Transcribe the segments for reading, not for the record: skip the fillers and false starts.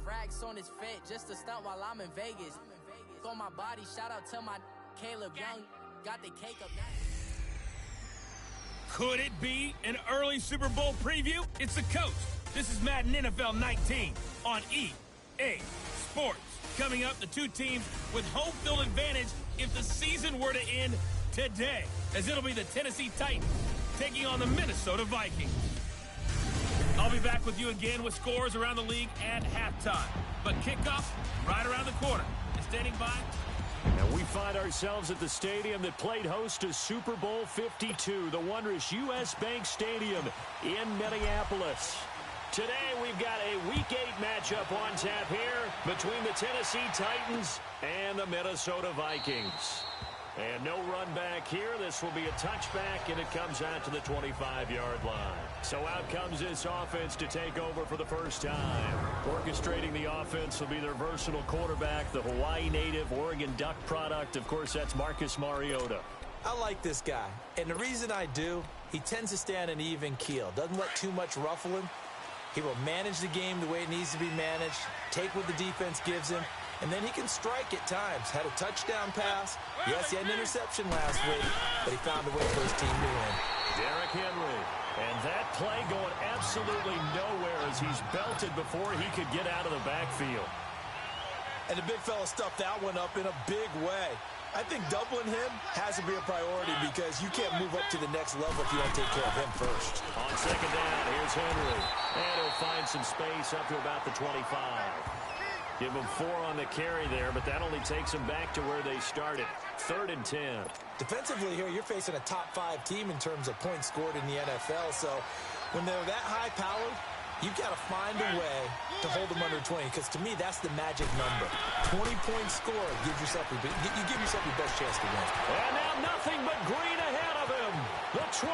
racks on his fit just to stunt while I'm in Vegas. On my body, shout out to my Caleb Young. Got the cake up now. Could it be an early Super Bowl preview? It's the coach. This is Madden NFL 19 on EA Sports. Coming up, the two teams with home field advantage if the season were to end today, as it'll be the Tennessee Titans taking on the Minnesota Vikings. I'll be back with you again with scores around the league at halftime. But kickoff right around the corner. And standing by. And we find ourselves at the stadium that played host to Super Bowl 52, the wondrous U.S. Bank Stadium in Minneapolis. Today we've got a Week 8 matchup on tap here between the Tennessee Titans and the Minnesota Vikings. And no run back here. This will be a touchback, and it comes out to the 25-yard line. So out comes this offense to take over for the first time. Orchestrating the offense will be their versatile quarterback, the Hawaii native, Oregon Duck product. Of course, that's Marcus Mariota. I like this guy, and the reason I do, he tends to stay on an even keel. Doesn't let too much ruffle him. He will manage the game the way it needs to be managed, take what the defense gives him, and then he can strike at times. Had a touchdown pass. Yes, he had an interception last week, but he found a way for his team to win. Derrick Henry. And that play going absolutely nowhere as he's belted before he could get out of the backfield. And the big fella stuffed that one up in a big way. I think doubling him has to be a priority because you can't move up to the next level if you don't take care of him first. On second down, here's Henry. And he'll find some space up to about the 25. Give him 4 on the carry there, but that only takes them back to where they started. 3rd and 10. Defensively here, you're facing a top 5 team in terms of points scored in the NFL. So when they're that high-powered, you've got to find a way to hold them under 20, because to me, that's the magic number. 20-point score gives yourself you give yourself your best chance to win. And now nothing but green ahead of him. The 20,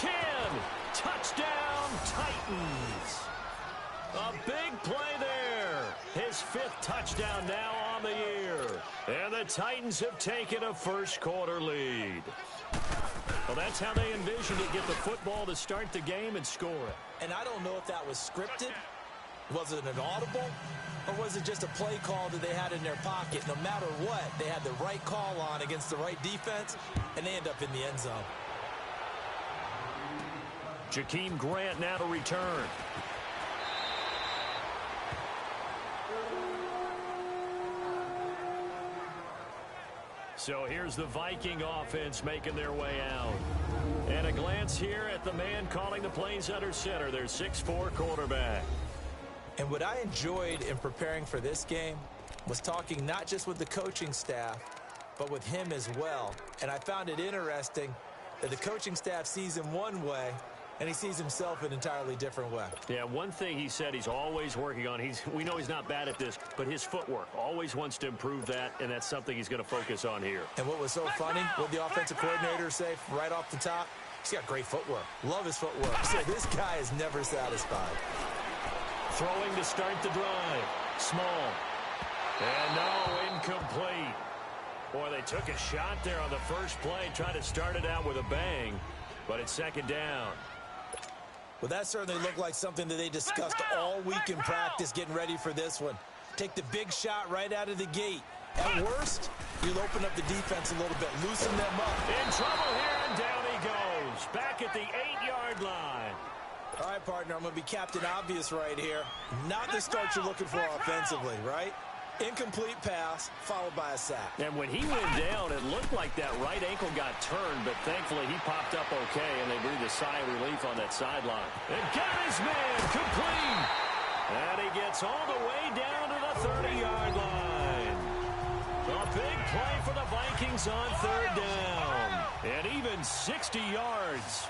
10, touchdown Titans. A big play there. His 5th touchdown now on the year. And the Titans have taken a first-quarter lead. Well, that's how they envisioned it, get the football to start the game and score it. And I don't know if that was scripted. Was it an audible? Or was it just a play call that they had in their pocket? No matter what, they had the right call on against the right defense, and they end up in the end zone. Jakeem Grant now to return. So here's the Viking offense making their way out. And a glance here at the man calling the plays under center, their 6'4" quarterback. And what I enjoyed in preparing for this game was talking not just with the coaching staff, but with him as well. And I found it interesting that the coaching staff sees him one way, and he sees himself an entirely different way. Yeah, one thing he said he's always working on, we know he's not bad at this, but his footwork, always wants to improve that, and that's something he's going to focus on here. And what was so funny, what the offensive coordinator say right off the top, he's got great footwork. Love his footwork. So this guy is never satisfied. Throwing to start the drive. Small. And no, incomplete. Boy, they took a shot there on the first play, trying to start it out with a bang, but it's second down. Well, that certainly looked like something that they discussed all week in practice getting ready for this one. Take the big shot right out of the gate. At worst, you'll open up the defense a little bit, loosen them up. In trouble here, and down he goes. Back at the 8-yard line. All right, partner, I'm going to be Captain Obvious right here. Not the start you're looking for offensively, right? Incomplete pass, followed by a sack. And when he went down, it looked like that right ankle got turned, but thankfully he popped up okay, and they breathed a sigh of relief on that sideline. And got his man complete. And he gets all the way down to the 30-yard line. A big play for the Vikings on 3rd down. And even 60 yards.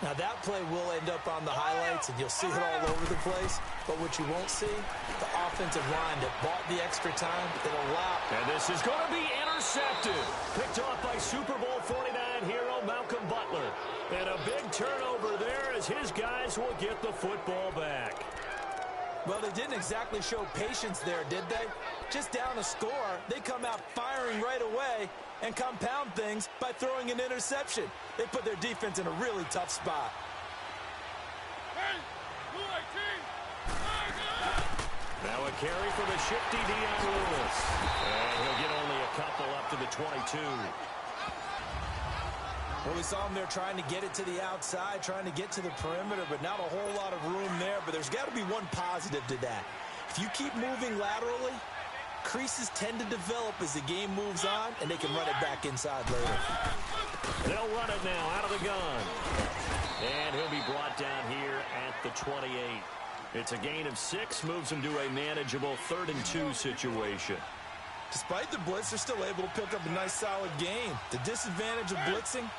Now, that play will end up on the highlights, and you'll see it all over the place. But what you won't see, the offensive line that bought the extra time, that allowed. And this is going to be intercepted. Picked off by Super Bowl 49 hero Malcolm Butler. And a big turnover there as his guys will get the football back. Well, they didn't exactly show patience there, did they? Just down a score, they come out firing right away and compound things by throwing an interception. They put their defense in a really tough spot. Now a carry for the shifty Dion Lewis. And he'll get only a couple up to the 22. Well, we saw him there trying to get it to the outside, trying to get to the perimeter, but not a whole lot of room there. But there's got to be one positive to that. If you keep moving laterally, creases tend to develop as the game moves on, and they can run it back inside later. They'll run it now out of the gun. And he'll be brought down here at the 28. It's a gain of 6, moves him to a manageable 3rd and 2 situation. Despite the blitz, they're still able to pick up a nice, solid gain. The disadvantage of blitzing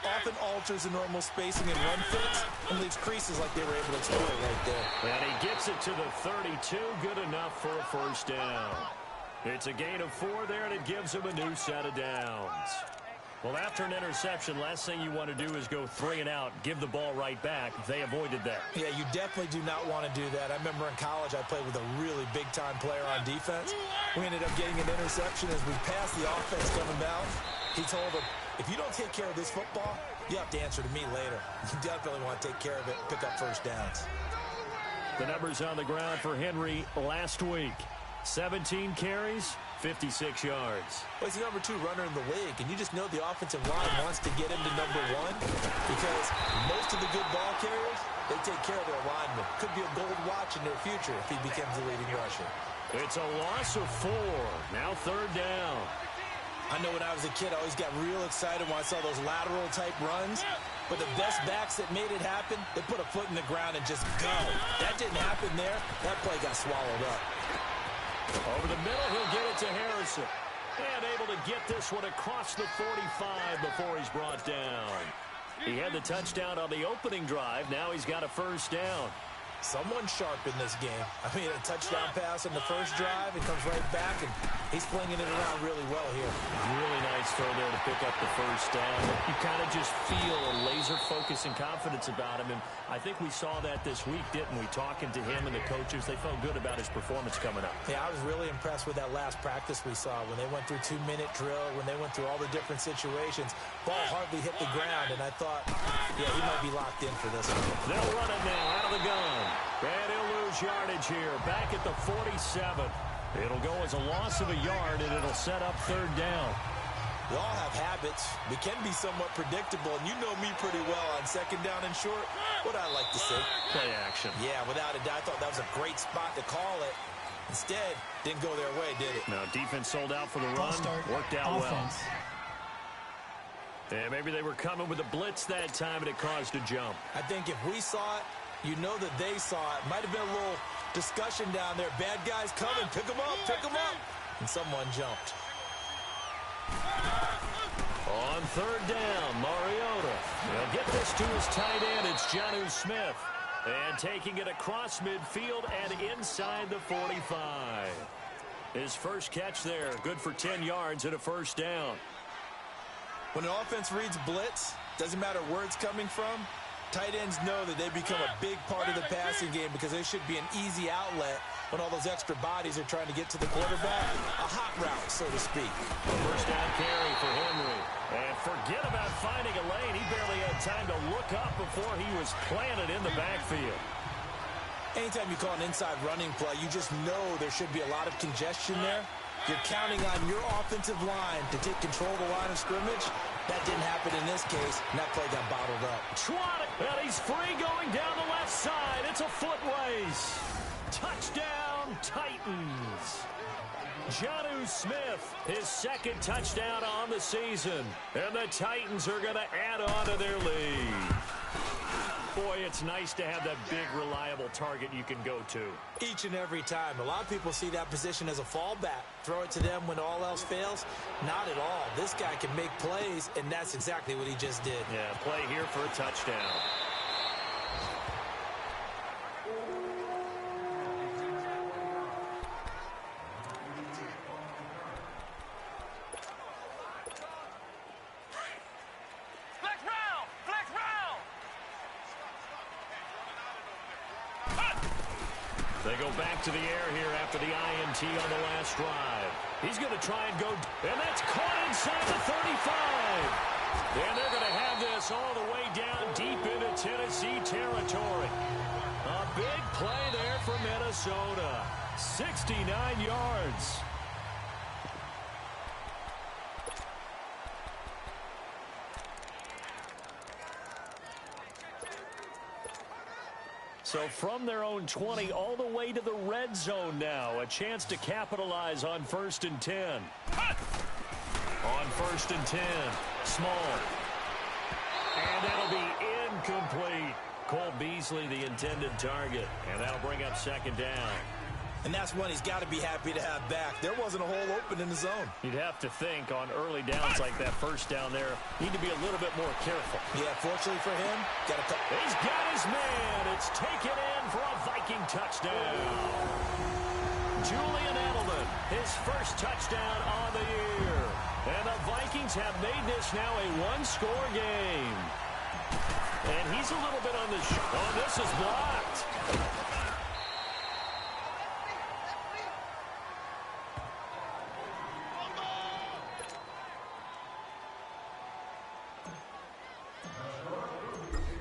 often alters the normal spacing and run fits and leaves creases like they were able to exploit right there. And he gets it to the 32, good enough for a first down. It's a gain of 4 there, and it gives him a new set of downs. Well, after an interception, last thing you want to do is go 3 and out, give the ball right back. They avoided that. Yeah, you definitely do not want to do that. I remember in college I played with a really big-time player on defense. We ended up getting an interception as we passed the offense coming down. He told him, if you don't take care of this football, you have to answer to me later. You definitely want to take care of it, pick up first downs. The numbers on the ground for Henry last week. 17 carries, 56 yards. Well, he's the number 2 runner in the league, and you just know the offensive line wants to get him to number 1 because most of the good ball carriers, they take care of their linemen. Could be a gold watch in their future if he becomes the leading rusher. It's a loss of 4. Now 3rd down. I know when I was a kid, I always got real excited when I saw those lateral-type runs. But the best backs that made it happen, they put a foot in the ground and just go. That didn't happen there. That play got swallowed up. Over the middle, he'll get it to Harrison. And able to get this one across the 45 before he's brought down. He had the touchdown on the opening drive. Now he's got a first down. Someone sharp in this game. I mean, a touchdown pass on the first drive. It comes right back, and he's flinging it around really well here. Really nice throw there to pick up the first down. You kind of just feel a laser focus and confidence about him, and I think we saw that this week, didn't we? Talking to him and the coaches, they felt good about his performance coming up. Yeah, I was really impressed with that last practice we saw when they went through 2-minute drill, when they went through all the different situations. Ball hardly hit the ground, and I thought, yeah, he might be locked in for this one. They'll run it now out of the gun. And he'll lose yardage here, back at the 47. It'll go as a loss of a yard, and it'll set up 3rd down. We all have habits. We can be somewhat predictable, and you know me pretty well on 2nd down and short. What I like to see. Play action. Yeah, without a doubt. I thought that was a great spot to call it. Instead, didn't go their way, did it? No, defense sold out for the run. Worked out well. And maybe they were coming with a blitz that time, and it caused a jump. I think if we saw it, you know that they saw it. Might have been a little discussion down there. Bad guys coming. Pick them up. Pick them up. And someone jumped. On 3rd down, Mariota. He'll get this to his tight end. It's Jonnu Smith. And taking it across midfield and inside the 45. His first catch there. Good for 10 yards and a first down. When an offense reads blitz, doesn't matter where it's coming from, tight ends know that they become a big part of the passing game because there should be an easy outlet when all those extra bodies are trying to get to the quarterback. A hot route, so to speak. First down carry for Henry. And forget about finding a lane. He barely had time to look up before he was planted in the backfield. Anytime you call an inside running play, you just know there should be a lot of congestion there. You're counting on your offensive line to take control of the line of scrimmage. That didn't happen in this case, and that play got bottled up. Trot it, and he's free going down the left side. It's a foot race. Touchdown, Titans. Jonnu Smith, his 2nd touchdown on the season. And the Titans are going to add on to their lead. Boy, it's nice to have that big, reliable target you can go to. Each and every time. A lot of people see that position as a fallback. Throw it to them when all else fails. Not at all. This guy can make plays, and that's exactly what he just did. Yeah, play here for a touchdown. They go back to the air here after the INT on the last drive. He's going to try and go, and that's caught inside the 35. And they're going to have this all the way down deep into Tennessee territory. A big play there for Minnesota. 69 yards. So from their own 20 all the way to the red zone now. A chance to capitalize on 1st and 10. On 1st and 10. Small. And that'll be incomplete. Cole Beasley, the intended target. And that'll bring up 2nd down. And that's one he's got to be happy to have back. There wasn't a hole open in the zone. You'd have to think on early downs like that 1st down there, need to be a little bit more careful. Yeah, fortunately for him, he's got his man. It's taken in for a Viking touchdown. Julian Edelman, his first touchdown on the year. And the Vikings have made this now a one-score game. And he's a little bit on the oh, this is blocked.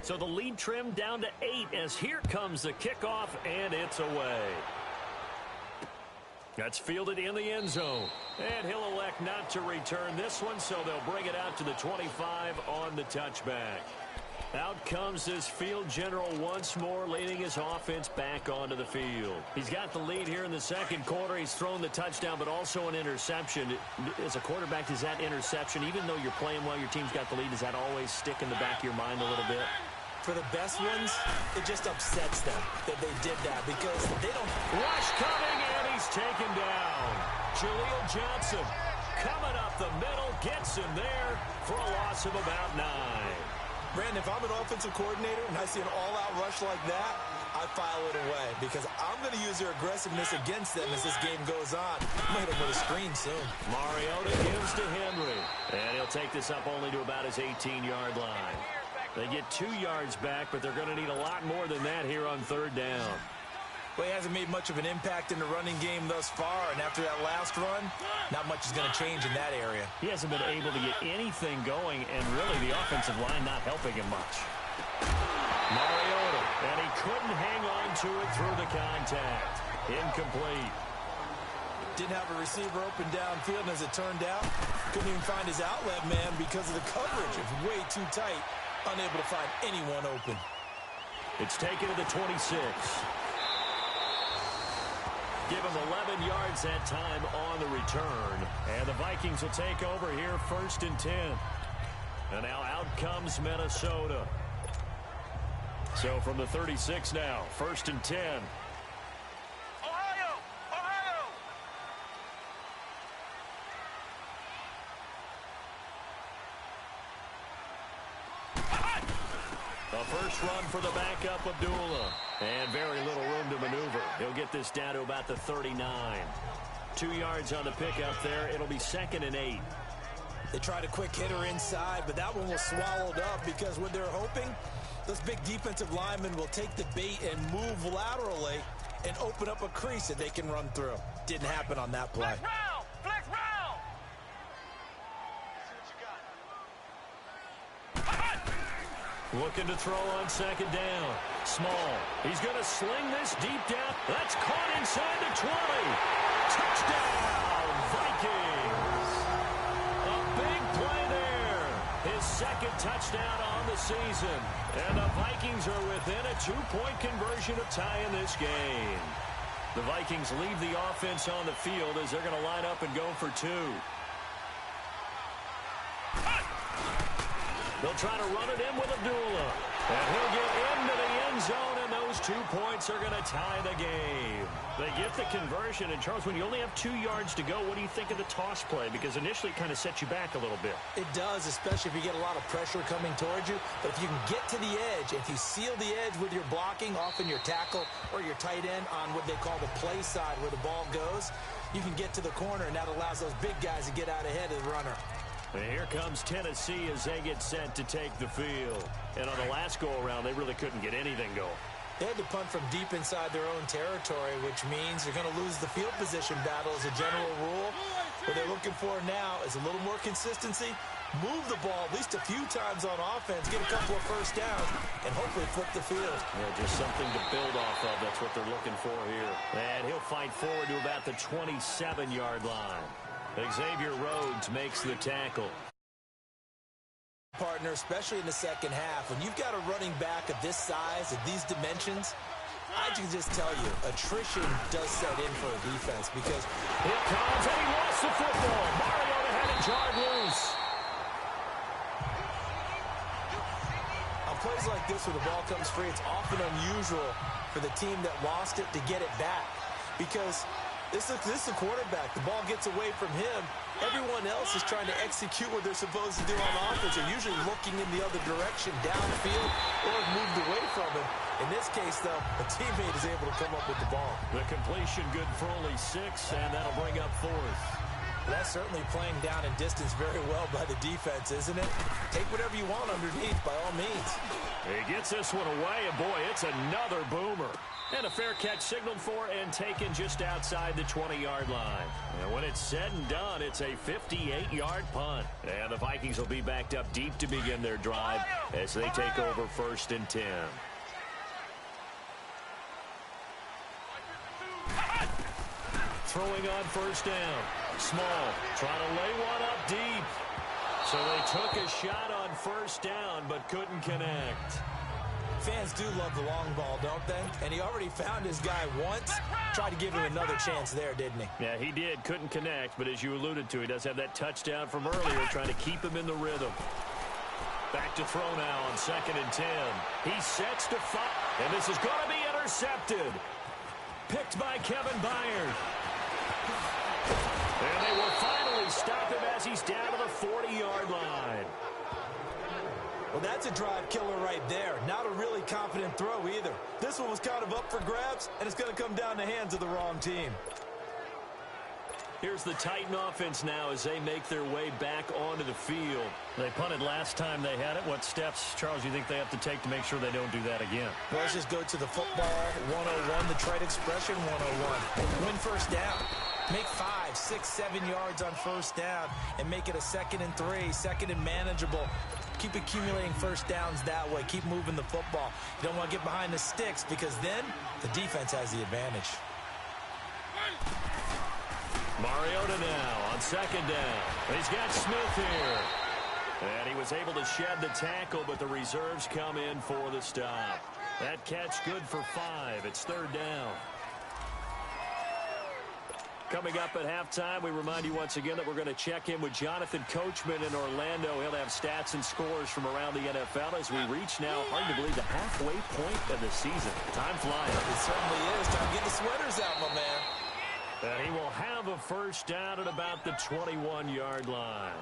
So the lead trimmed down to 8 as here comes the kickoff, and it's away. That's fielded in the end zone. And he'll elect not to return this one, so they'll bring it out to the 25 on the touchback. Out comes this field general once more, leading his offense back onto the field. He's got the lead here in the 2nd quarter. He's thrown the touchdown, but also an interception. As a quarterback, does that interception, even though you're playing well, your team's got the lead, does that always stick in the back of your mind a little bit? For the best ones, it just upsets them that they did that because they don't. Rush coming, and he's taken down. Jaleel Johnson coming up the middle, gets him there for a loss of about 9. Brandon, if I'm an offensive coordinator and I see an all-out rush like that, I file it away because I'm going to use their aggressiveness against them as this game goes on. I'm going to hit them with a screen soon. Mariota gives to Henry, and he'll take this up only to about his 18-yard line. They get 2 yards back, but they're going to need a lot more than that here on 3rd down. Well, he hasn't made much of an impact in the running game thus far, and after that last run, not much is going to change in that area. He hasn't been able to get anything going, and really the offensive line not helping him much. Mariota, and he couldn't hang on to it through the contact. Incomplete. Didn't have a receiver open downfield, and as it turned out, couldn't even find his outlet man because of the coverage. It was way too tight. Unable to find anyone open. It's taken to the 26. Give him 11 yards that time on the return. And the Vikings will take over here 1st and 10. And now out comes Minnesota. So from the 36 now, 1st and 10. First run for the backup, Abdullah. And very little room to maneuver. He'll get this down to about the 39. 2 yards on the pickup there. It'll be 2nd and 8. They tried a quick hitter inside, but that one was swallowed up because what they're hoping, those big defensive linemen will take the bait and move laterally and open up a crease that they can run through. Didn't happen on that play. Flex round! Looking to throw on 2nd down. Small. He's going to sling this deep down. That's caught inside the 20. Touchdown, Vikings. A big play there. His 2nd touchdown on the season. And the Vikings are within a 2-point conversion of tying this game. The Vikings leave the offense on the field as they're going to line up and go for 2. They'll try to run it in with Abdullah. And he'll get into the end zone, and those 2 points are going to tie the game. They get the conversion. And, Charles, when you only have 2 yards to go, what do you think of the toss play? Because initially it kind of sets you back a little bit. It does, especially if you get a lot of pressure coming towards you. But if you can get to the edge, if you seal the edge with your blocking, often your tackle or your tight end on what they call the play side where the ball goes, you can get to the corner, and that allows those big guys to get out ahead of the runner. And here comes Tennessee as they get set to take the field. And on the last go-around, they really couldn't get anything going. They had to punt from deep inside their own territory, which means they're going to lose the field position battle as a general rule. What they're looking for now is a little more consistency, move the ball at least a few times on offense, get a couple of first downs, and hopefully flip the field. Yeah, just something to build off of. That's what they're looking for here. And he'll fight forward to about the 27-yard line. Xavier Rhodes makes the tackle. Partner, especially in the second half, when you've got a running back of this size, of these dimensions, I can just tell you, attrition does set in for a defense because here comes, and he lost the football. Mariota had it jarred loose. On plays like this where the ball comes free, it's often unusual for the team that lost it to get it back because this is a quarterback. The ball gets away from him. Everyone else is trying to execute what they're supposed to do on offense. They're usually looking in the other direction, downfield, or have moved away from him. In this case, though, a teammate is able to come up with the ball. The completion good for only 6, and that'll bring up 4th. That's certainly playing down in distance very well by the defense, isn't it? Take whatever you want underneath, by all means. He gets this one away, and boy, it's another boomer. And a fair catch signaled for and taken just outside the 20-yard line. And when it's said and done, it's a 58-yard punt. And the Vikings will be backed up deep to begin their drive as they take over 1st and 10. Throwing on 1st down. Small, trying to lay one up deep. So they took a shot on 1st down, but couldn't connect. Fans do love the long ball, don't they? And he already found his guy once. Tried to give him another chance there, didn't he? Yeah, he did. Couldn't connect, but as you alluded to, he does have that touchdown from earlier, trying to keep him in the rhythm. Back to throw now on 2nd and 10. He sets to fire, and this is going to be intercepted. Picked by Kevin Byard. And they will finally stop him as he's down to the 40-yard line. Well, that's a drive killer right there. Not a really confident throw either. This one was kind of up for grabs, and it's going to come down the hands of the wrong team. Here's the Titan offense now as they make their way back onto the field. They punted last time they had it. What steps, Charles, do you think they have to take to make sure they don't do that again? Well, let's just go to the football 101, the trade expression 101. Win 1st down. Make 5, 6, 7 yards on 1st down and make it a 2nd and 3, 2nd and manageable. Keep accumulating 1st downs that way. Keep moving the football. You don't want to get behind the sticks because then the defense has the advantage. Mariota now on 2nd down. He's got Smith here. And he was able to shed the tackle, but the reserves come in for the stop. That catch good for 5. It's 3rd down. Coming up at halftime, we remind you once again that we're going to check in with Jonathan Coachman in Orlando. He'll have stats and scores from around the NFL as we reach now, hard to believe, the halfway point of the season. Time flying. It certainly is. Time to get the sweaters out, my man. And he will have a 1st down at about the 21-yard line.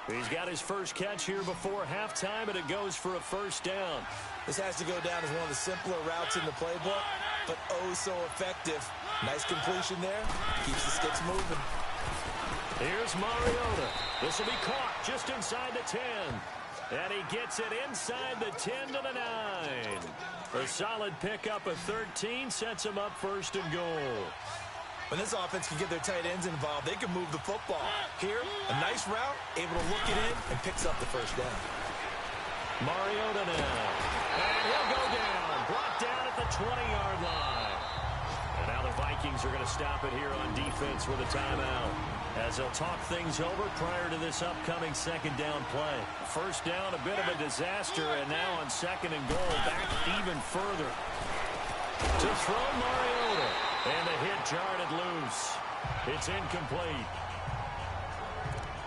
He's got his first catch here before halftime, and it goes for a 1st down. This has to go down as one of the simpler routes in the playbook, but oh so effective. Nice completion there. Keeps the sticks moving. Here's Mariota. This will be caught just inside the 10. And he gets it inside the 10 to the 9. A solid pickup of 13 sets him up 1st and goal. When this offense can get their tight ends involved, they can move the football. Here, a nice route, able to look it in, and picks up the 1st down. Mariota now. And he'll go down. Brought down at the 20-yard line. And now the Vikings are going to stop it here on defense with a timeout, as they'll talk things over prior to this upcoming 2nd down play. 1st down, a bit of a disaster, and now on 2nd and goal, back even further. To throw Mariota. And the hit jarred it loose. It's incomplete.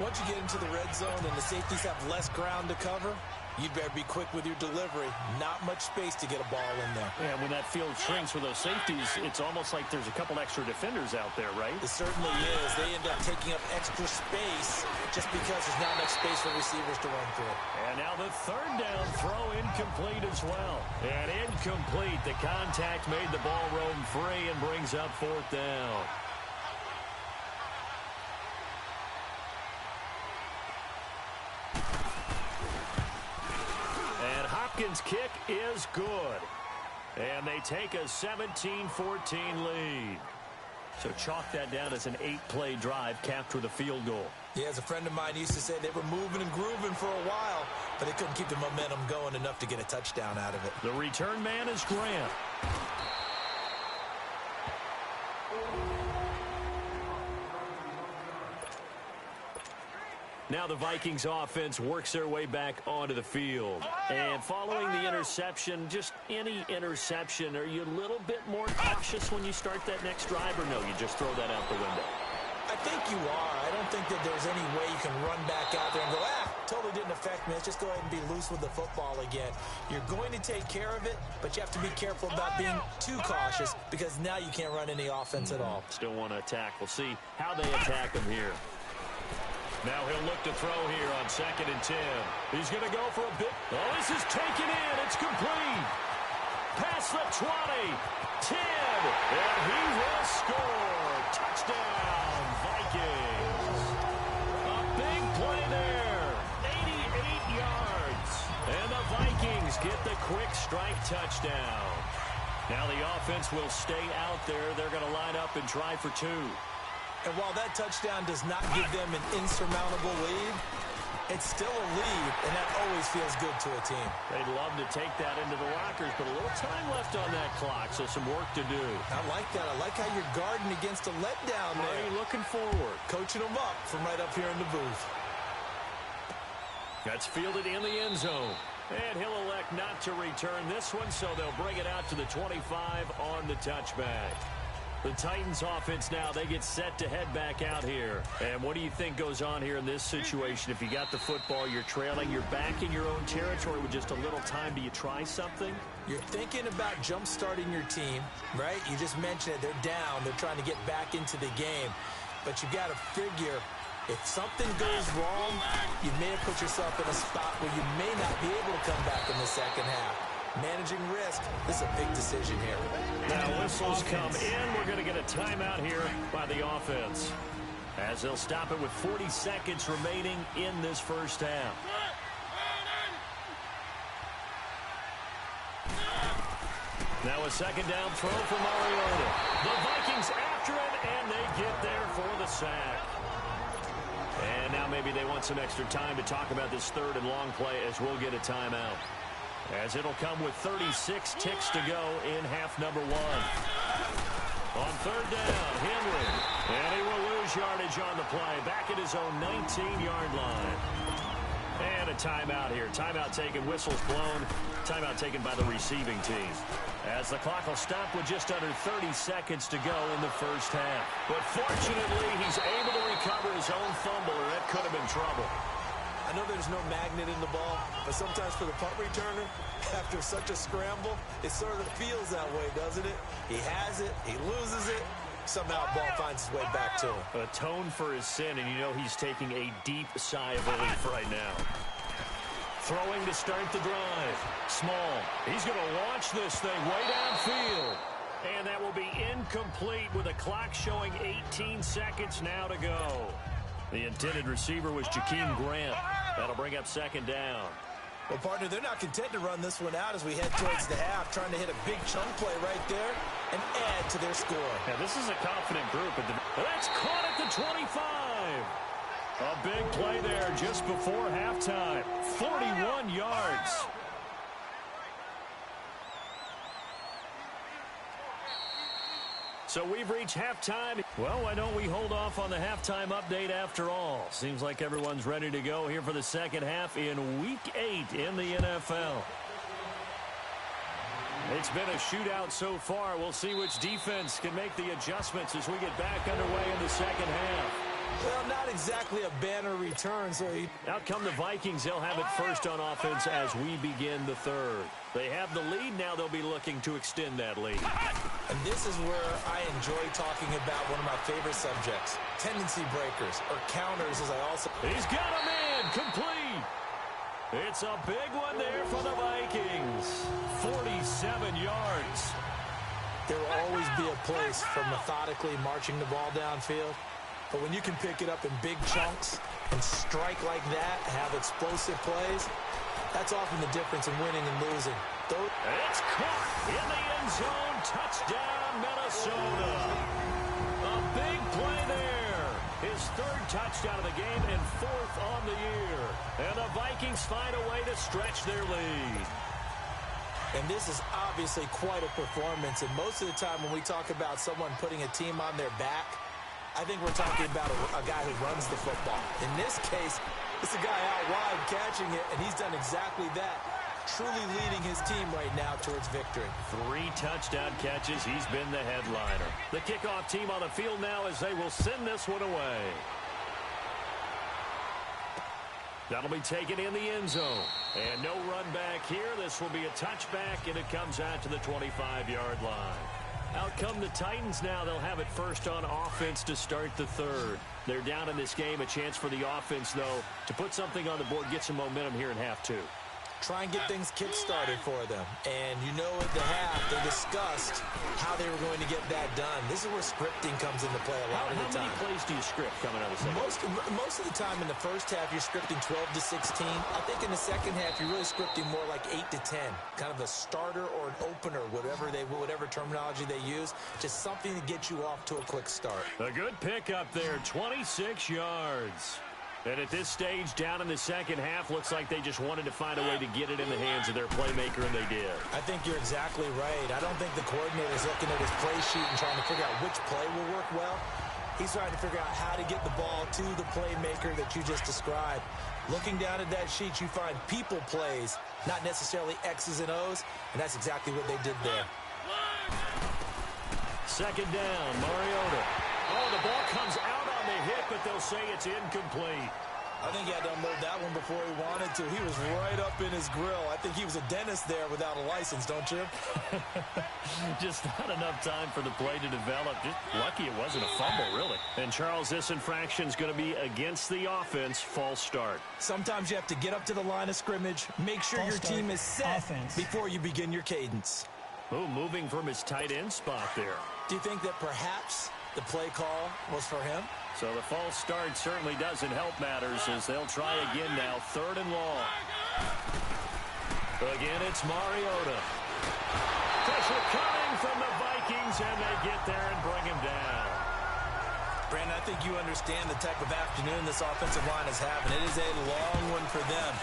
Once you get into the red zone and the safeties have less ground to cover, you'd better be quick with your delivery. Not much space to get a ball in there. Yeah, when that field shrinks with those safeties, it's almost like there's a couple extra defenders out there, right? It certainly is. They end up taking up extra space just because there's not enough space for receivers to run through. And now the 3rd down throw incomplete as well. And incomplete. The contact made the ball roam free and brings up 4th down. Hopkins' kick is good. And they take a 17-14 lead. So chalk that down as an 8-play drive capped with a field goal. Yeah, as a friend of mine used to say, they were moving and grooving for a while, but they couldn't keep the momentum going enough to get a touchdown out of it. The return man is Grant. Now the Vikings offense works their way back onto the field. And following the interception, just any interception, are you a little bit more cautious when you start that next drive, or no, you just throw that out the window? I think you are. I don't think that there's any way you can run back out there and go, totally didn't affect me. Let's just go ahead and be loose with the football again. You're going to take care of it, but you have to be careful about being too cautious because now you can't run any offense at all. Still want to attack. We'll see how they attack him here. Now he'll look to throw here on 2nd and 10. He's going to go for a bit. Oh, this is taken in. It's complete. Past the 20. 10. And he will score. Touchdown, Vikings. A big play there. 88 yards. And the Vikings get the quick strike touchdown. Now the offense will stay out there. They're going to line up and try for 2. And while that touchdown does not give them an insurmountable lead, it's still a lead, and that always feels good to a team. They'd love to take that into the lockers, but a little time left on that clock, so some work to do. I like that. I like how you're guarding against a letdown there. Murray looking forward. Coaching them up from right up here in the booth. That's fielded in the end zone. And he'll elect not to return this one, so they'll bring it out to the 25 on the touchback. The Titans offense now, they get set to head back out here. And what do you think goes on here in this situation? If you got the football, you're trailing, you're back in your own territory with just a little time. Do you try something? You're thinking about jump-starting your team, right? You just mentioned it. They're down. They're trying to get back into the game. But you've got to figure, if something goes wrong, you may have put yourself in a spot where you may not be able to come back in the second half. Managing risk, this is a big decision here. Now whistles come in. We're going to get a timeout here by the offense, as they'll stop it with 40 seconds remaining in this first half. Now a second down throw for Mariota. The Vikings after it, and they get there for the sack. And now maybe they want some extra time to talk about this 3rd and long play, as we'll get a timeout, as it'll come with 36 ticks to go in half number 1. On 3rd down, Henry. And he will lose yardage on the play, back at his own 19-yard line. And a timeout here. Timeout taken, whistles blown. Timeout taken by the receiving team, as the clock will stop with just under 30 seconds to go in the first half. But fortunately, he's able to recover his own fumble, or that could have been trouble. I know there's no magnet in the ball, but sometimes for the punt returner, after such a scramble, it sort of feels that way, doesn't it? He has it, he loses it, somehow the ball finds its way back to him. Atone for his sin, and you know he's taking a deep sigh of relief right now. Throwing to start the drive. Small. He's going to launch this thing way downfield. And that will be incomplete with a clock showing 18 seconds now to go. The intended receiver was Jakeem Grant. That'll bring up 2nd down. Well, partner, they're not content to run this one out as we head towards the half, trying to hit a big chunk play right there and add to their score. Now, this is a confident group. That's caught at the 25. A big play there just before halftime. 41 yards. So we've reached halftime. Well, why don't we hold off on the halftime update after all? Seems like everyone's ready to go here for the second half in Week 8 in the NFL. It's been a shootout so far. We'll see which defense can make the adjustments as we get back underway in the second half. Well, not exactly a banner return. So Out come the Vikings. They'll have it first on offense as we begin the 3rd. They have the lead. Now they'll be looking to extend that lead. And this is where I enjoy talking about one of my favorite subjects, tendency breakers, or counters, as I also... He's got a man, complete. It's a big one there for the Vikings. 47 yards. There will always be a place for methodically marching the ball downfield. But when you can pick it up in big chunks and strike like that, have explosive plays, that's often the difference in winning and losing. It's caught in the end zone. Touchdown, Minnesota. A big play there. His 3rd touchdown of the game and 4th on the year. And the Vikings find a way to stretch their lead. And this is obviously quite a performance. And most of the time when we talk about someone putting a team on their back, I think we're talking about a guy who runs the football. In this case, it's a guy out wide catching it, and he's done exactly that. Truly leading his team right now towards victory. 3 touchdown catches. He's been the headliner. The kickoff team on the field now as they will send this one away. That'll be taken in the end zone. And no run back here. This will be a touchback, and it comes out to the 25-yard line. Out come the Titans now. They'll have it first on offense to start the third. They're down in this game. A chance for the offense, though, to put something on the board, get some momentum here in half 2. Try and get things kick-started for them. And you know at the half, they discussed how they were going to get that done. This is where scripting comes into play a lot of the time. How many plays do you script coming out of the second? Most of the time in the first half, you're scripting 12 to 16. I think in the second half, you're really scripting more like 8 to 10. Kind of a starter or an opener, whatever terminology they use. Just something to get you off to a quick start. A good pickup there, 26 yards. And at this stage, down in the second half, looks like they just wanted to find a way to get it in the hands of their playmaker, and they did. I think you're exactly right. I don't think the coordinator's looking at his play sheet and trying to figure out which play will work well. He's trying to figure out how to get the ball to the playmaker that you just described. Looking down at that sheet, you find people plays, not necessarily X's and O's, and that's exactly what they did there. Second down, Mariota. Oh, the ball comes out on the hit, but they'll say it's incomplete. I think he had to unload that one before he wanted to. He was right up in his grill. I think he was a dentist there without a license, don't you? Just not enough time for the play to develop. Just lucky it wasn't a fumble, really. And, Charles, this infraction's going to be against the offense. False start. Sometimes you have to get up to the line of scrimmage, make sure your team is set before you begin your cadence. Oh, moving from his tight end spot there. Do you think that perhaps the play call was for him? So the false start certainly doesn't help matters as they'll try again now. 3rd and long. Again, it's Mariota. Pressure coming from the Vikings, and they get there and bring him down. Brandon, I think you understand the type of afternoon this offensive line is having. It is a long one for them.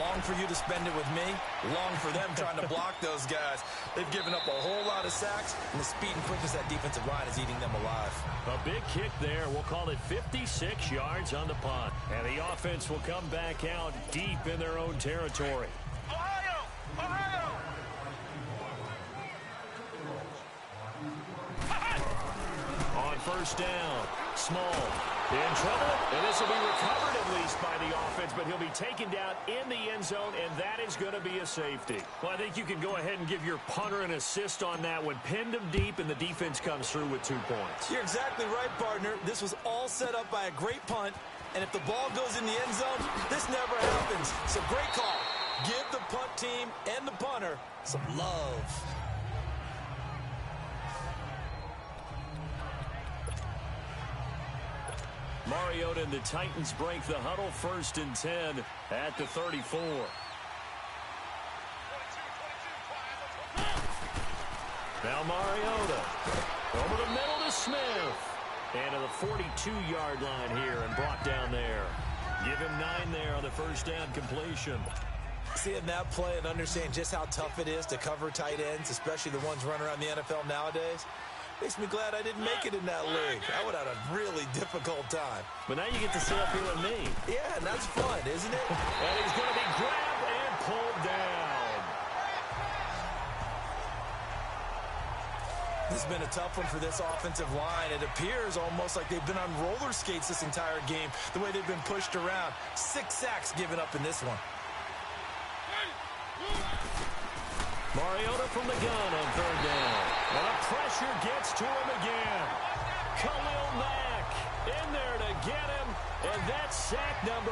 Long for you to spend it with me. Long for them trying to block those guys. They've given up a whole lot of sacks, and the speed and quickness of that defensive line is eating them alive. A big kick there. We'll call it 56 yards on the punt. And the offense will come back out deep in their own territory. Ohio! Ohio! On first down, Small in trouble, and this will be recovered at least by the offense, but he'll be taken down in the end zone, and that is going to be a safety. Well, I think you can go ahead and give your punter an assist on that one. Pinned him deep, and the defense comes through with 2 points. You're exactly right, partner. This was all set up by a great punt, and if the ball goes in the end zone, this never happens. So great call. Give the punt team and the punter some love. Mariota and the Titans break the huddle. 1st and 10 at the 34. Now Mariota over the middle to Smith. And to the 42-yard line here and brought down there. Give him 9 there on the first down completion. Seeing that play and understand just how tough it is to cover tight ends, especially the ones running around the NFL nowadays, makes me glad I didn't make it in that league. I would have had a really difficult time. But now you get to sit up here with me. Yeah, and that's fun, isn't it? And he's going to be grabbed and pulled down. This has been a tough one for this offensive line. It appears almost like they've been on roller skates this entire game, the way they've been pushed around. 6 sacks given up in this one. Mariota from the gun on 3rd down. And the pressure gets to him again. Khalil Mack in there to get him. And that's sack number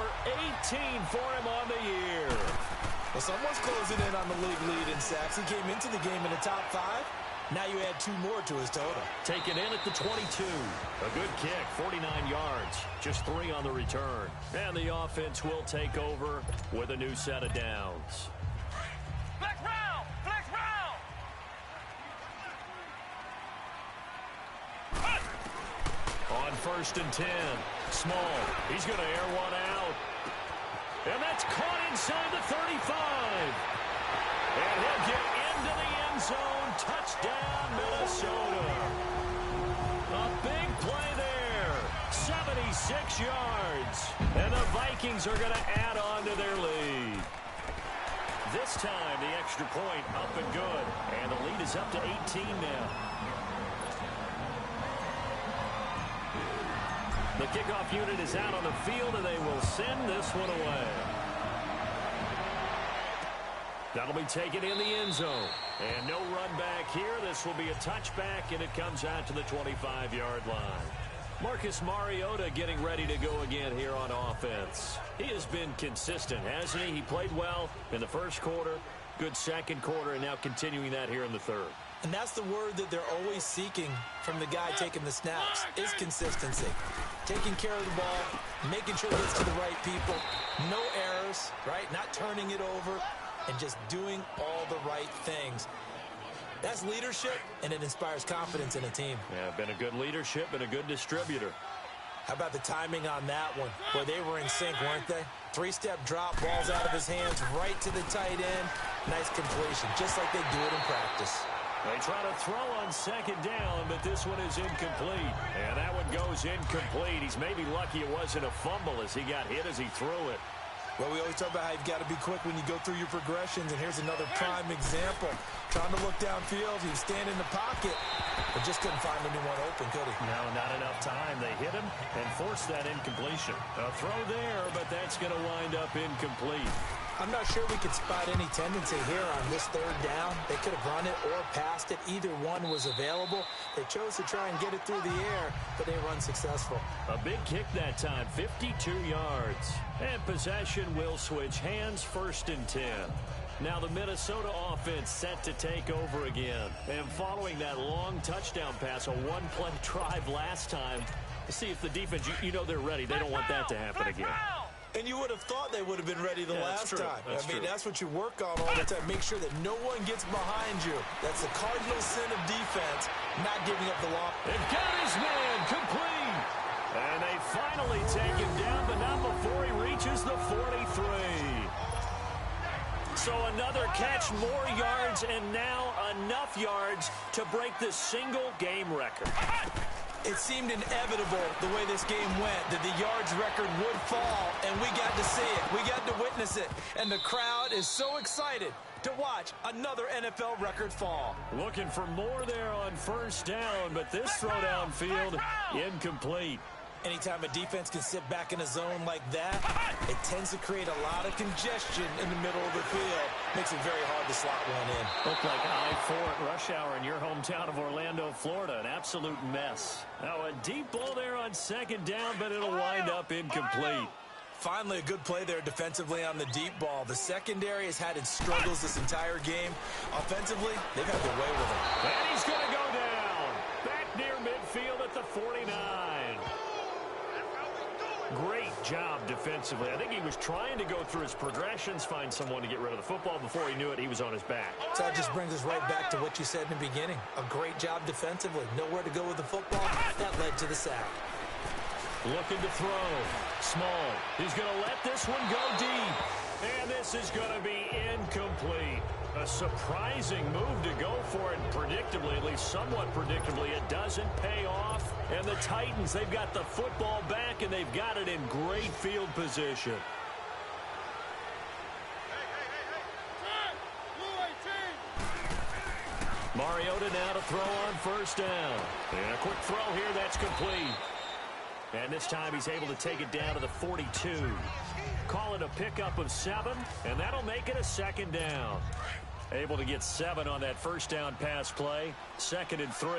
18 for him on the year. Well, someone's closing in on the league lead in sacks. He came into the game in the top 5. Now you add 2 more to his total. Taken in at the 22. A good kick, 49 yards. Just 3 on the return. And the offense will take over with a new set of downs. Flex round! Flex round! On 1st and 10. Small. He's going to air one out. And that's caught inside the 35. And he'll get into end zone. Touchdown, Minnesota. A big play there. 76 yards. And the Vikings are going to add on to their lead. This time, the extra point up and good. And the lead is up to 18 now. The kickoff unit is out on the field, and they will send this one away. That'll be taken in the end zone. And no run back here. This will be a touchback, and it comes out to the 25-yard line. Marcus Mariota getting ready to go again here on offense. He has been consistent, hasn't he? He played well in the first quarter, good second quarter, and now continuing that here in the third. And that's the word that they're always seeking from the guy taking the snaps, is consistency. Taking care of the ball, making sure it gets to the right people, no errors, right? Not turning it over, and just doing all the right things. That's leadership, and it inspires confidence in a team. Yeah, been a good leadership and a good distributor. How about the timing on that one? Where they were in sync, weren't they? Three-step drop, balls out of his hands, right to the tight end. Nice completion, just like they do it in practice. They try to throw on second down, but this one is incomplete. And that one goes incomplete. He's maybe lucky it wasn't a fumble as he got hit as he threw it. Well, we always talk about how you've got to be quick when you go through your progressions, and here's another prime example. Trying to look downfield, he was standing in the pocket, but just couldn't find anyone open, could he? No, not enough time. They hit him and forced that incompletion. A throw there, but that's going to wind up incomplete. I'm not sure we could spot any tendency here on this third down. They could have run it or passed it. Either one was available. They chose to try and get it through the air, but they were unsuccessful. A big kick that time, 52 yards. And possession will switch hands, 1st and 10. Now the Minnesota offense set to take over again. And following that long touchdown pass, a one-play drive last time, to see if the defense, you know they're ready. They don't want that to happen again. And you would have thought they would have been ready the last time. That's true. That's what you work on all the time. Make sure that no one gets behind you. That's the cardinal sin of defense, not giving up the ball. They've got his man complete. And they finally take him down, but not before he reaches the 43. So another catch, more yards, and now enough yards to break the single-game record. It seemed inevitable the way this game went that the yards record would fall, and we got to see it. We got to witness it, and the crowd is so excited to watch another NFL record fall. Looking for more there on 1st down, but this throw downfield incomplete. Anytime a defense can sit back in a zone like that, it tends to create a lot of congestion in the middle of the field. Makes it very hard to slot one in. Looked like I-4 at rush hour in your hometown of Orlando, Florida. An absolute mess. Now a deep ball there on 2nd down, but it'll wind up incomplete. Finally, a good play there defensively on the deep ball. The secondary has had its struggles this entire game. Offensively, they've had their way with it. And he's going to go down. Back near midfield at the 49. Great job defensively. I think he was trying to go through his progressions, find someone to get rid of the football. Before he knew it, he was on his back. So that just brings us right back to what you said in the beginning. A great job defensively. Nowhere to go with the football. That led to the sack. Looking to throw. Small. He's going to let this one go deep. And this is going to be incomplete. A surprising move to go for it predictably, at least somewhat predictably. It doesn't pay off. And the Titans, they've got the football back, and they've got it in great field position. Mariota now to throw on 1st down. And a quick throw here, that's complete. And this time he's able to take it down to the 42. Call it a pickup of 7, and that'll make it a 2nd down. Able to get 7 on that 1st down pass play. 2nd and 3.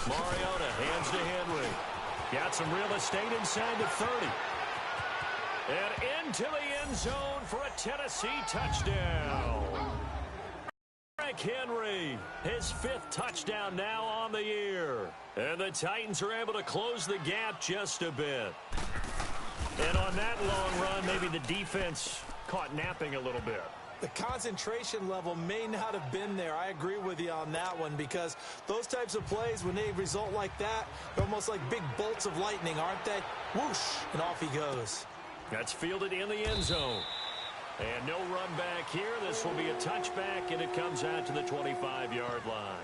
Mariota hands to Henry. Got some real estate inside the 30. And into the end zone for a Tennessee touchdown. Henry, his 5th touchdown now on the year. And the Titans are able to close the gap just a bit. And on that long run, maybe the defense caught napping a little bit. The concentration level may not have been there. I agree with you on that one, because those types of plays, when they result like that, they're almost like big bolts of lightning, aren't they? Whoosh, and off he goes. That's fielded in the end zone. And no run back here. This will be a touchback, and it comes out to the 25-yard line.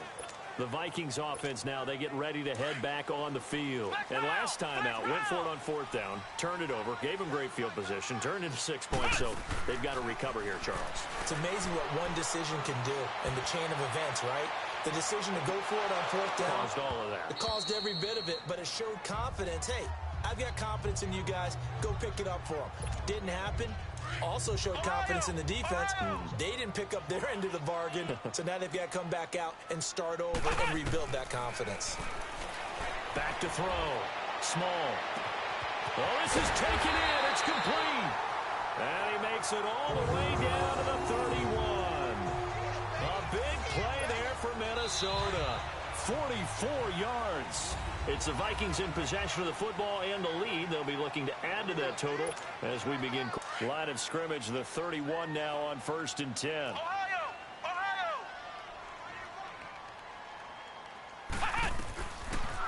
The Vikings offense now, they get ready to head back on the field. And last time out, went for it on fourth down, turned it over, gave them great field position, turned into 6 points, so they've got to recover here, Charles. It's amazing what one decision can do in the chain of events, right? The decision to go for it on fourth down. Caused all of that. It caused every bit of it, but it showed confidence. Hey, I've got confidence in you guys. Go pick it up for them. Didn't happen. Also showed confidence in the defense. They didn't pick up their end of the bargain, so now they've got to come back out and start over and rebuild that confidence. Back to throw. Small. Oh, this is taken in. It's complete. And he makes it all the way down to the 31. A big play there for Minnesota. 44 yards. It's the Vikings in possession of the football and the lead. They'll be looking to add to that total as we begin line of scrimmage. The 31 now on 1st and 10.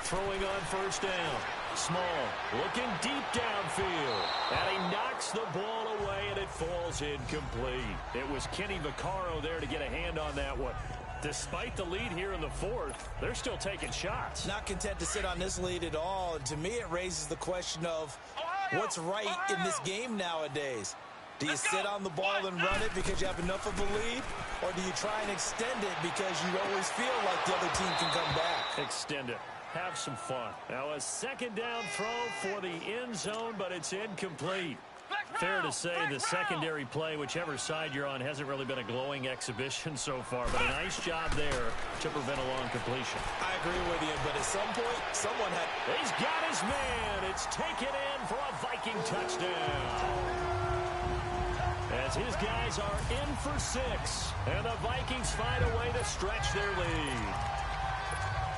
Throwing on first down. Small, looking deep downfield. And he knocks the ball away, and it falls incomplete. It was Kenny Vaccaro there to get a hand on that one. Despite the lead here in the fourth, they're still taking shots. Not content to sit on this lead at all. And to me, it raises the question of what's right in this game nowadays. Do you sit on the ball and run it because you have enough of a lead? Or do you try and extend it because you always feel like the other team can come back? Extend it. Have some fun. Now a second down throw for the end zone, but it's incomplete. Fair to say the secondary play, whichever side you're on, hasn't really been a glowing exhibition so far, but a nice job there to prevent a long completion. I agree with you, but at some point, someone had... He's got his man. It's taken in for a Viking touchdown. As his guys are in for 6, and the Vikings find a way to stretch their lead.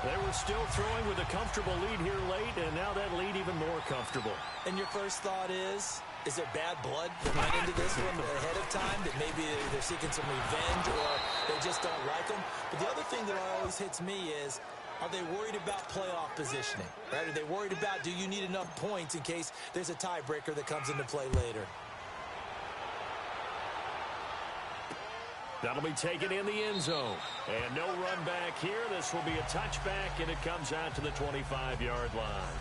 They were still throwing with a comfortable lead here late, and now that lead even more comfortable. And your first thought is there bad blood that went into this one ahead of time, that maybe they're seeking some revenge or they just don't like them? But the other thing that always hits me is, are they worried about playoff positioning? Right? Are they worried about, do you need enough points in case there's a tiebreaker that comes into play later? That'll be taken in the end zone. And no run back here. This will be a touchback, and it comes out to the 25-yard line.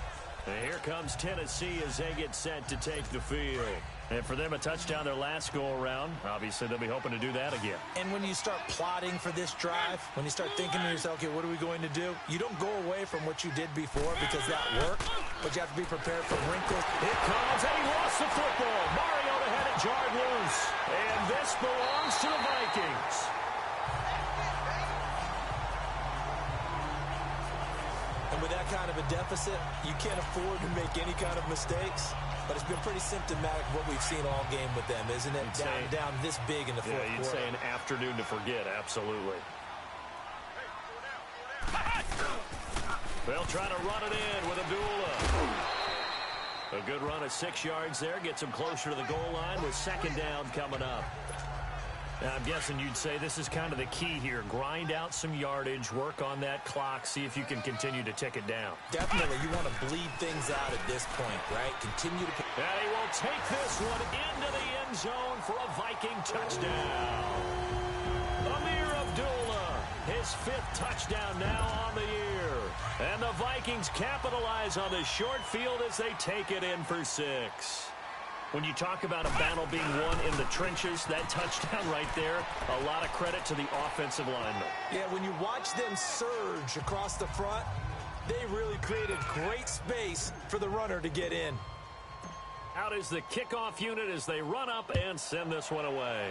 And here comes Tennessee as they get set to take the field. And for them, a touchdown their last go-around. Obviously, they'll be hoping to do that again. And when you start plotting for this drive, when you start thinking to yourself, okay, what are we going to do? You don't go away from what you did before because that worked, but you have to be prepared for wrinkles. Here comes, and he lost the football. Mariota had it jarred loose. And this belongs to the Vikings. And with that kind of a deficit, you can't afford to make any kind of mistakes. But it's been pretty symptomatic of what we've seen all game with them, isn't it? Down this big in the fourth quarter. You'd say an afternoon to forget, absolutely. They'll try to run it in with Abdullah. A good run of 6 yards there. Gets him closer to the goal line with second down coming up. Now, I'm guessing you'd say this is kind of the key here. Grind out some yardage, work on that clock, see if you can continue to tick it down. Definitely. You want to bleed things out at this point, right? Continue to... And he will take this one into the end zone for a Viking touchdown. Amir Abdullah, his 5th touchdown now on the year. And the Vikings capitalize on the short field as they take it in for 6. When you talk about a battle being won in the trenches, that touchdown right there, a lot of credit to the offensive linemen. Yeah, when you watch them surge across the front, they really created great space for the runner to get in. Out is the kickoff unit as they run up and send this one away.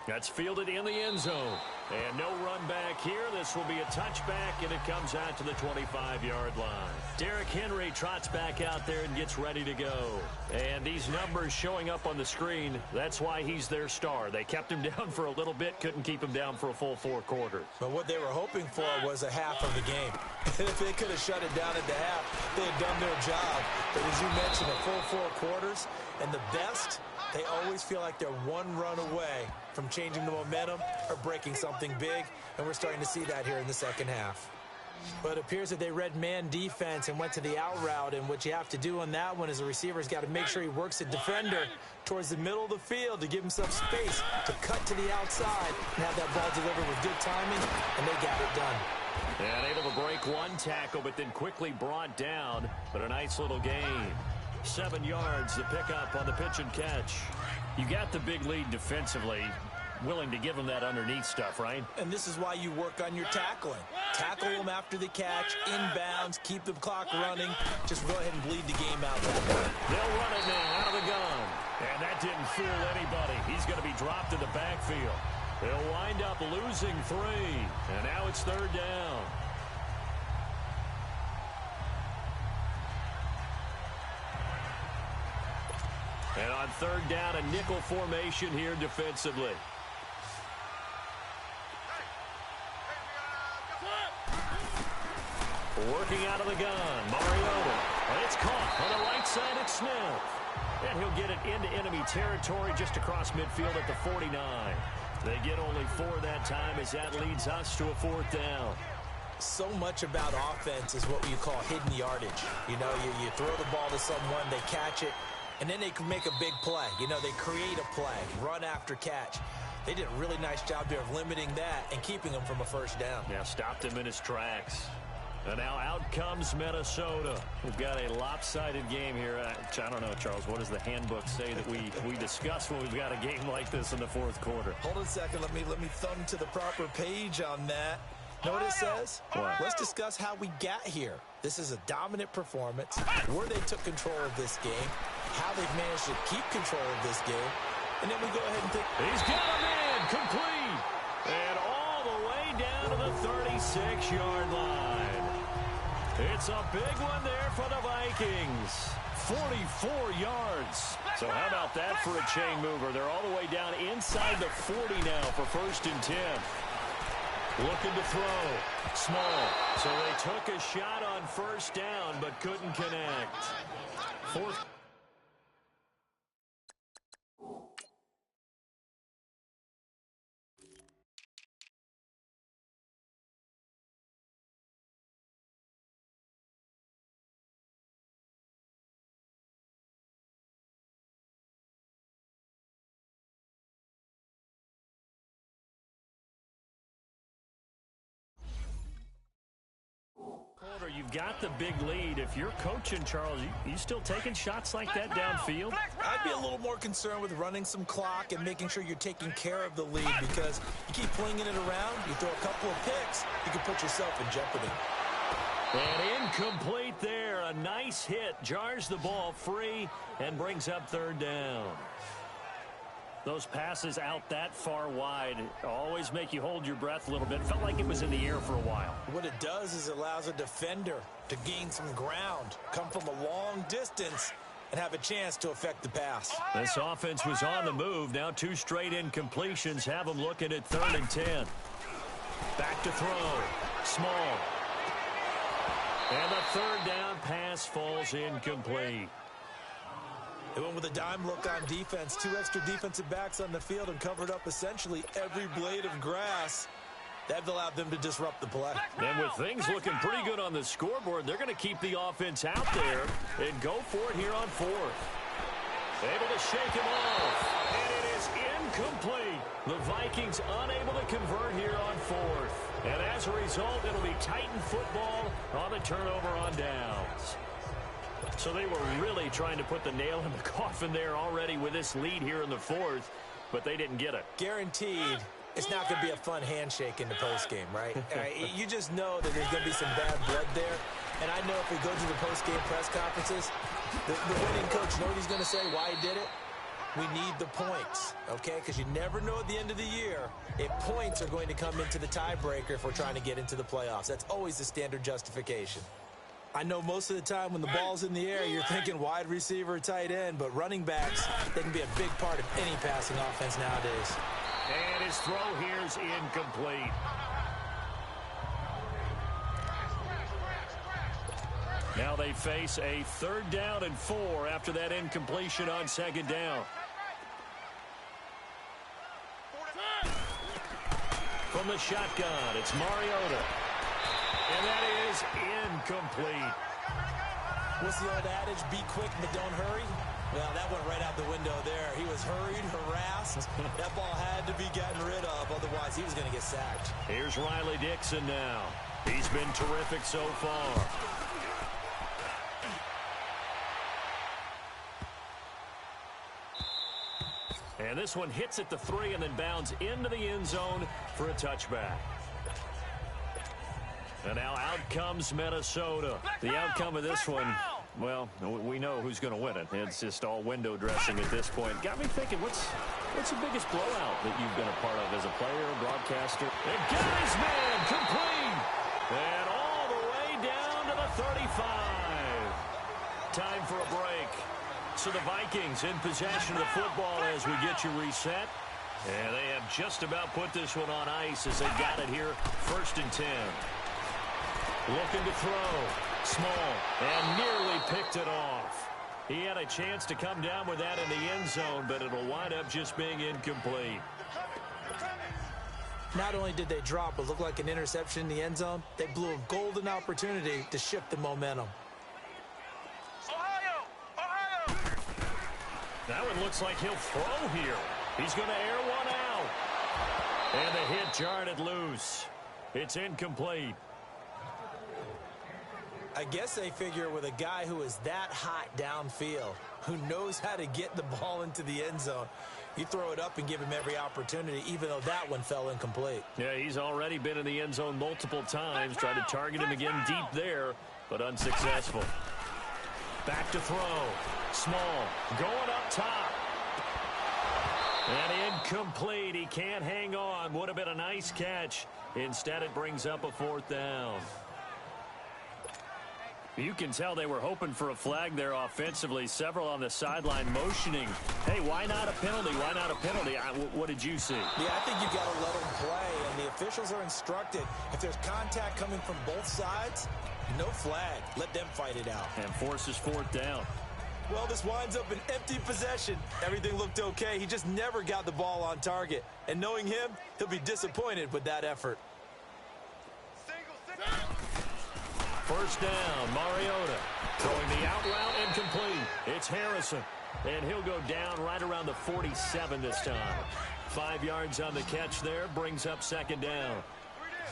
That's fielded in the end zone. And no run back here. This will be a touchback, and it comes out to the 25-yard line. Derrick Henry trots back out there and gets ready to go. And these numbers showing up on the screen, that's why he's their star. They kept him down for a little bit, couldn't keep him down for a full 4 quarters. But what they were hoping for was a half of the game. If they could have shut it down at the half, they had done their job. But as you mentioned, a full 4 quarters, and the best, they always feel like they're one run away from changing the momentum or breaking something big, and we're starting to see that here in the second half. But it appears that they read man defense and went to the out route, and what you have to do on that one is the receiver's got to make sure he works the defender towards the middle of the field to give himself space to cut to the outside and have that ball delivered with good timing, and they got it done. And able to break one tackle, but then quickly brought down. But a nice little gain. 7 yards to pick up on the pitch and catch. You got the big lead defensively. Willing to give them that underneath stuff, right? And this is why you work on your tackling. Tackle them after the catch, inbounds, keep the clock running. Just go ahead and bleed the game out that way. They'll run it now out of the gun. And that didn't fool anybody. He's going to be dropped in the backfield. They'll wind up losing 3. And now it's 3rd down. And on 3rd down, a nickel formation here defensively. Working out of the gun, Mariota. And it's caught on the right side. It's Smith. And he'll get it into enemy territory just across midfield at the 49. They get only 4 that time as that leads us to a 4th down. So much about offense is what you call hidden yardage. You know, you throw the ball to someone, they catch it, and then they can make a big play. You know, they create a play, run after catch. They did a really nice job there of limiting that and keeping them from a 1st down. Yeah, stopped him in his tracks. And now out comes Minnesota. We've got a lopsided game here. I don't know, Charles, what does the handbook say that we discuss when we've got a game like this in the 4th quarter? Hold on a second. Let me thumb to the proper page on that. Know what it says? What? Let's discuss how we got here. This is a dominant performance, where they took control of this game, how they've managed to keep control of this game, and then we go ahead and think. He's got him in, complete, and all the way down to the 36-yard line. It's a big one there for the Vikings. 44 yards. So how about that for a chain mover? They're all the way down inside the 40 now for 1st and 10. Looking to throw. Small. So they took a shot on 1st down, but couldn't connect. 4th. You've got the big lead. If you're coaching, Charles, you still taking shots like that downfield? I'd be a little more concerned with running some clock and making sure you're taking care of the lead, because you keep flinging it around, you throw a couple of picks, you can put yourself in jeopardy. And incomplete there. A nice hit. Jars the ball free and brings up 3rd down. Those passes out that far wide always make you hold your breath a little bit. Felt like it was in the air for a while. What it does is it allows a defender to gain some ground, come from a long distance, and have a chance to affect the pass. This offense was on the move. Now 2 straight incompletions have them looking at 3rd and 10. Back to throw. Small. And the 3rd down pass falls incomplete. They went with a dime look on defense. 2 extra defensive backs on the field and covered up essentially every blade of grass. That allowed them to disrupt the play. And with things looking pretty good on the scoreboard, they're going to keep the offense out there and go for it here on 4th. Able to shake him off. And it is incomplete. The Vikings unable to convert here on 4th. And as a result, it'll be Titan football on the turnover on downs. So they were really trying to put the nail in the coffin there already with this lead here in the 4th, but they didn't get it. Guaranteed it's not going to be a fun handshake in the postgame, right? You just know that there's going to be some bad blood there. And I know if we go to the postgame press conferences, the winning coach, you know what he's going to say, why he did it? We need the points, okay? Because you never know at the end of the year if points are going to come into the tiebreaker if we're trying to get into the playoffs. That's always the standard justification. I know most of the time when the ball's in the air, you're thinking wide receiver, tight end, but running backs, they can be a big part of any passing offense nowadays. And his throw here's incomplete. Now they face a 3rd down and 4 after that incompletion on 2nd down. From the shotgun, it's Mariota. And that is incomplete. What's the old adage? Be quick, but don't hurry. Well, that went right out the window there. He was hurried, harassed. That ball had to be gotten rid of, otherwise he was going to get sacked. Here's Riley Dixon now. He's been terrific so far. And this one hits at the 3 and then bounds into the end zone for a touchback. And now out comes Minnesota. The outcome of this one, well, we know who's going to win it. It's just all window dressing at this point. Got me thinking, what's the biggest blowout that you've been a part of as a player, broadcaster? And got his man complete. And all the way down to the 35. Time for a break. So the Vikings in possession of the football as we get you reset. And they have just about put this one on ice as they got it here. 1st and 10. Looking to throw. Small. And nearly picked it off. He had a chance to come down with that in the end zone, but it'll wind up just being incomplete. Not only did they drop what looked like an interception in the end zone, they blew a golden opportunity to shift the momentum. That one looks like he'll throw here. He's going to air one out. And the hit jarred it loose. It's incomplete. I guess they figure with a guy who is that hot downfield, who knows how to get the ball into the end zone, you throw it up and give him every opportunity, even though that one fell incomplete. Yeah, he's already been in the end zone multiple times. Tried to target him again deep there, but unsuccessful. Back to throw. Small. Going up top. And incomplete. He can't hang on. Would have been a nice catch. Instead, it brings up a 4th down. You can tell they were hoping for a flag there offensively. Several on the sideline motioning. Hey, why not a penalty? Why not a penalty? What did you see? Yeah, I think you got to let them play, and the officials are instructed. If there's contact coming from both sides, no flag. Let them fight it out. And forces 4th down. Well, this winds up an empty possession. Everything looked okay. He just never got the ball on target. And knowing him, he'll be disappointed with that effort. 1st down, Mariota. Throwing the out route incomplete. It's Harrison. And he'll go down right around the 47 this time. 5 yards on the catch there. Brings up 2nd down.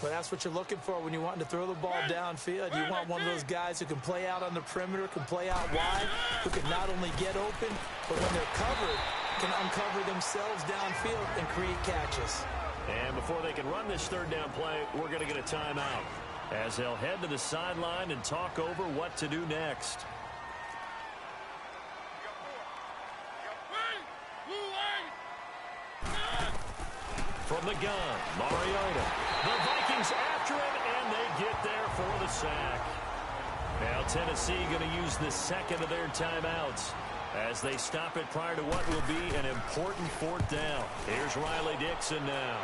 Well, that's what you're looking for when you want to throw the ball downfield. You want one of those guys who can play out on the perimeter, can play out wide, who can not only get open, but when they're covered, can uncover themselves downfield and create catches. And before they can run this 3rd down play, we're going to get a timeout as they'll head to the sideline and talk over what to do next. From the gun, Mariota. The Vikings after him, and they get there for the sack. Now Tennessee going to use the 2nd of their timeouts as they stop it prior to what will be an important 4th down. Here's Riley Dixon now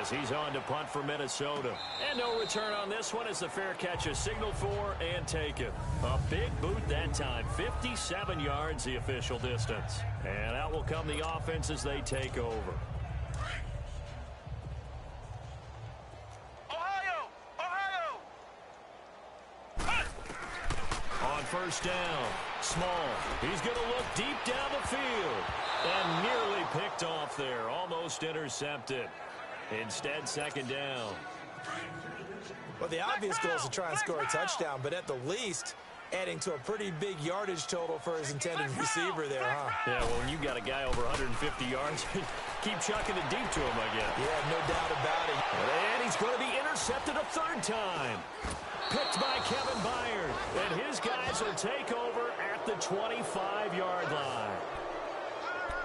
as he's on to punt for Minnesota. And no return on this one as the fair catch is signaled for and taken. A big boot that time. 57 yards the official distance. And out will come the offense as they take over. On 1st down, Small. He's going to look deep down the field. And nearly picked off there. Almost intercepted. Instead, 2nd down. Well, the obvious goal is to try and score a touchdown, but at the least, adding to a pretty big yardage total for his intended receiver there, huh? Yeah, well, when you got a guy over 150 yards, keep chucking it deep to him, I guess. Yeah, no doubt about it. And he's going to be intercepted a 3rd time. Picked by Kevin Byard. And his guys will take over at the 25-yard line.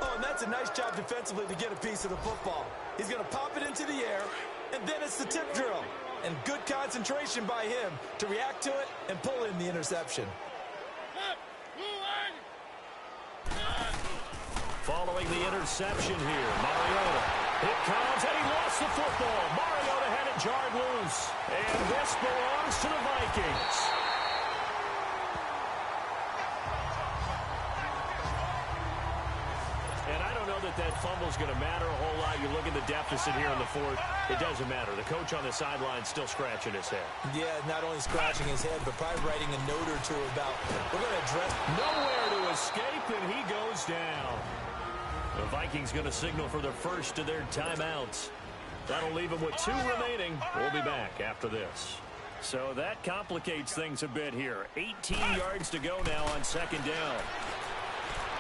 Oh, and that's a nice job defensively to get a piece of the football. He's going to pop it into the air, and then it's the tip drill. And good concentration by him to react to it and pull in the interception. Following the interception here, Mariota. It comes, and he lost the football. Mariota had it jarred loose. And this belongs to the Vikings. And I don't know that fumble is going to matter a whole lot. You look at the deficit here in the fourth. It doesn't matter. The coach on the sideline still scratching his head. Yeah, not only scratching his head, but probably writing a note or two about, we're going to address. Nowhere to escape, and he goes down. The Vikings going to signal for the first of their timeouts. That'll leave them with 2 remaining. We'll be back after this. So that complicates things a bit here. 18 yards to go now on second down.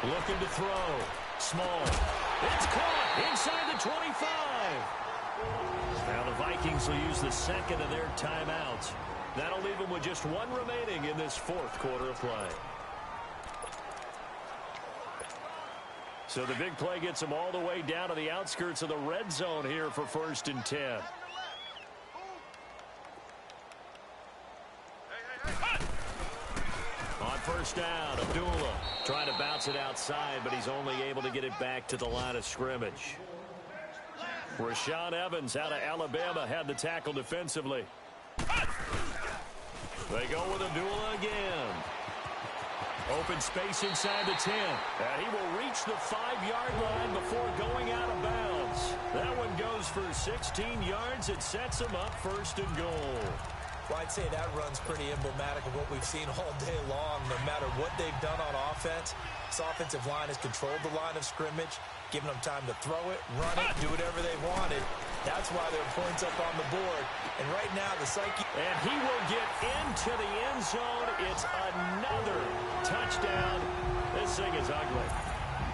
Looking to throw. Small. It's caught inside the 25. Now the Vikings will use the second of their timeouts. That'll leave them with just 1 remaining in this fourth quarter of play. So the big play gets them all the way down to the outskirts of the red zone here for 1st and 10. On first down, Abdullah trying to bounce it outside, but he's only able to get it back to the line of scrimmage. Rashaan Evans out of Alabama had the tackle defensively. They go with Abdullah again. Open space inside the 10. And he will reach the 5-yard line before going out of bounds. That one goes for 16 yards. It sets him up 1st and goal. Well, I'd say that run's pretty emblematic of what we've seen all day long. No matter what they've done on offense, this offensive line has controlled the line of scrimmage, giving them time to throw it, run it, do whatever they wanted. That's why there are points up on the board. And right now, the psyche... And he will get into the end zone. It's another touchdown. This thing is ugly.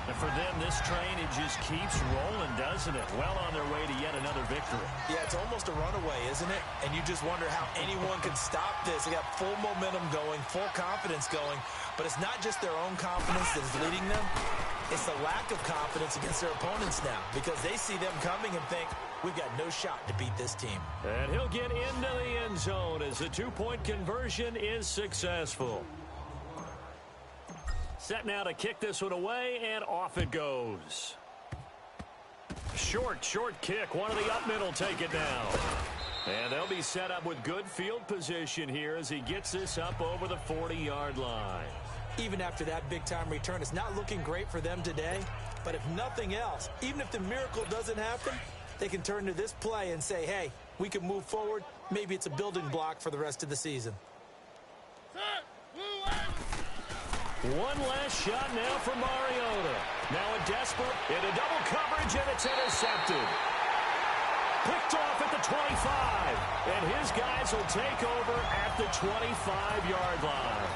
And for them, this train, it just keeps rolling, doesn't it? Well on their way to yet another victory. Yeah, it's almost a runaway, isn't it? And you just wonder how anyone can stop this. They got full momentum going, full confidence going. But it's not just their own confidence that is leading them. It's the lack of confidence against their opponents now, because they see them coming and think, we've got no shot to beat this team. And he'll get into the end zone as the 2-point conversion is successful. Set now to kick this one away, and off it goes. Short kick. One of the up middle take it down. And they'll be set up with good field position here as he gets this up over the 40-yard line. Even after that big-time return, it's not looking great for them today. But if nothing else, even if the miracle doesn't happen, they can turn to this play and say, hey, we can move forward. Maybe it's a building block for the rest of the season. One last shot now for Mariota. Now a desperate into double coverage, and it's intercepted. Picked off at the 25. And his guys will take over at the 25-yard line.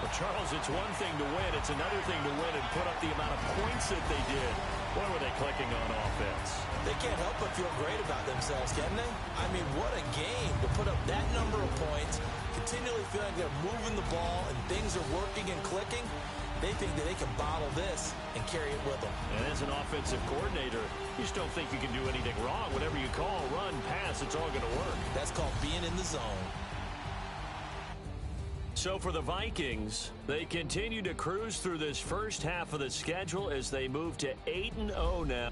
Well, Charles, it's one thing to win. It's another thing to win and put up the amount of points that they did. What were they clicking on offense? They can't help but feel great about themselves, can they? I mean, what a game to put up that number of points, continually feeling like they're moving the ball and things are working and clicking. They think that they can bottle this and carry it with them. And as an offensive coordinator, you just don't think you can do anything wrong. Whatever you call, run, pass, it's all going to work. That's called being in the zone. So for the Vikings, they continue to cruise through this first half of the schedule as they move to 8-0 now.